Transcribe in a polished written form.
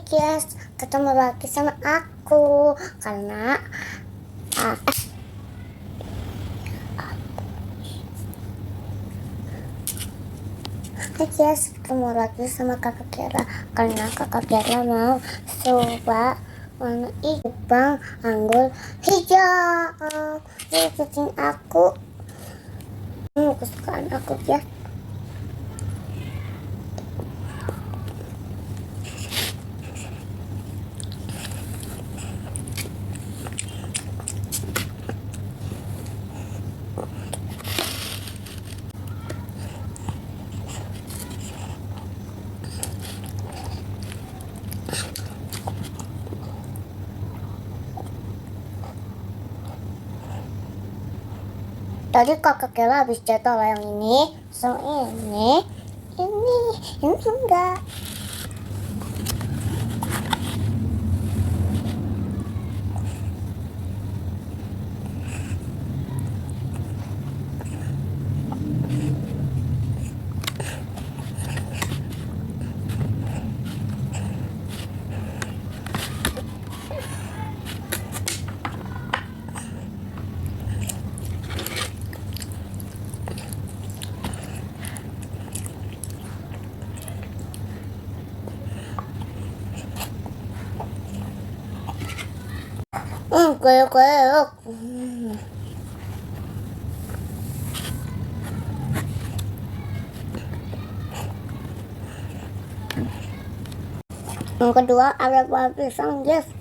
guys, ketemu lagi sama aku karena Hai guys, ketemu lagi sama kakak Kira karena kakak Kira mau coba warna hijau bang anggur hijau. Ikutin aku, kesukaan aku guys. Tadi kakak Kela habis jatuh yang ini, so ini enggak. Kayak yang kedua ada buah pisang guys.